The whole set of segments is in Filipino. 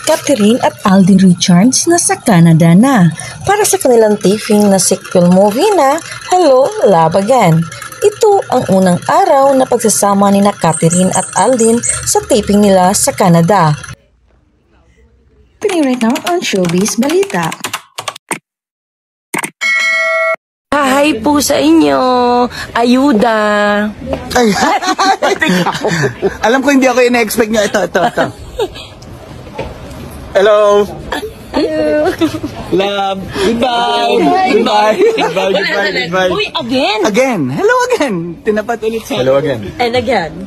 Catherine at Alden Richards nasa Canada na para sa kanilang taping na sequel movie na Hello, Love Again. Ito ang unang araw na pagsasama ni Catherine at Alden sa taping nila sa Canada. Pining right now on Showbiz Balita. Hi po sa inyo. Ayuda. Ay, alam ko hindi ako ina-expect nyo. Ito. Hello. Love. Goodbye. Uy, again. Again. Hello again. Tinapat ulit sa... Hello again. And again.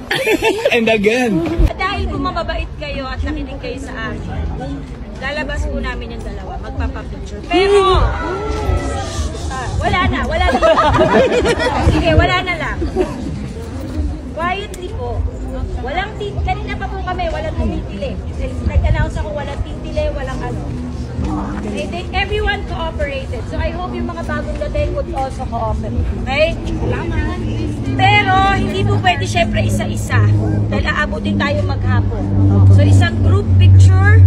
And again. Dahil kung mababait kayo at nakinig kayo sa akin, lalabas po namin yung dalawa, magpapapicture. Pero, wala na. Sige, wala na lang. Quietly po. Walang kanina pa po kami, walang tumitili. Nag-announce ako, walang titili, walang ano. Everyone cooperated. So I hope yung mga bagong dating would also cooperate. Okay? Salamat. Pero, hindi po pwede syempre isa-isa. Dahil aabutin tayo maghapon. So isang group picture,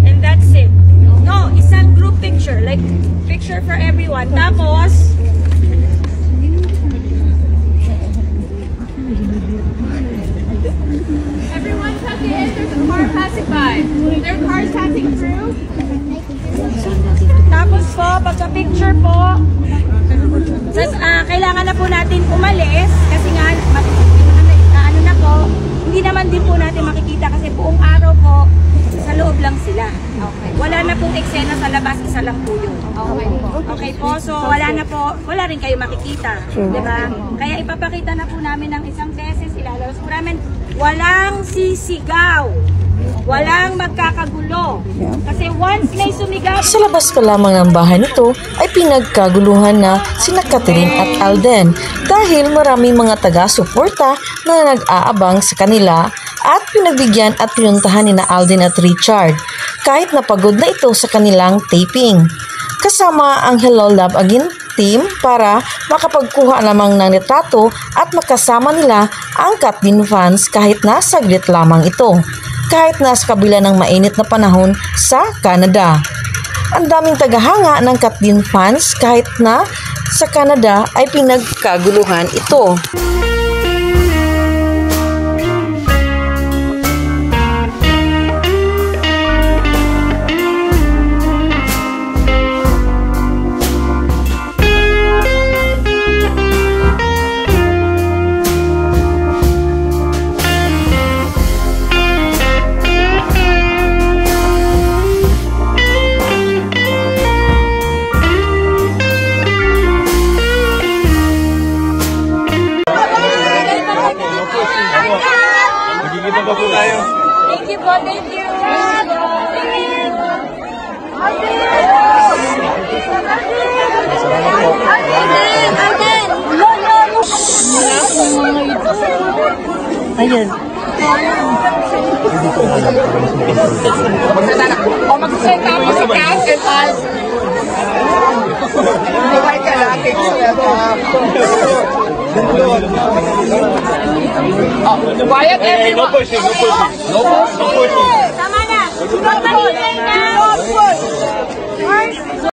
and that's it. No, isang group picture. Like, picture for everyone. Tapos, everyone's at the end. There's a car passing by. Their car's passing through. Tapos po, pagka-picture po, kailangan na po natin umalis kasi nga, ano na po, hindi naman din po natin makikita kasi buong araw po, sa loob lang sila. Okay. Wala na pong eksena sa labas, isa lang po yun. Okay po. Okay po, so wala rin kayo makikita. Diba? Kaya ipapakita na po namin ng isang beses, ilalabas po namin, walang sisigaw. Walang magkakagulo. Kasi once may sumigaw... Sa labas pa lamang ng bahay nito ay pinagkaguluhan na sina Catherine at Alden dahil maraming mga taga-suporta na nag-aabang sa kanila at pinagbigyan at pinuntahan ni Alden at Richard kahit napagod na ito sa kanilang taping. Kasama ang Hello Love Again team para makapagkuha lamang ng retrato at makasama nila ang Catherine fans kahit na saglit lamang ito. Kahit nasa kabila ng mainit na panahon sa Canada. Ang daming tagahanga ng Catherine fans kahit na sa Canada ay pinagkaguluhan ito. Thank you po, thank you. Ayan. O mag-set up sa cast and us. Quiet everyone. No pushing. Tama na.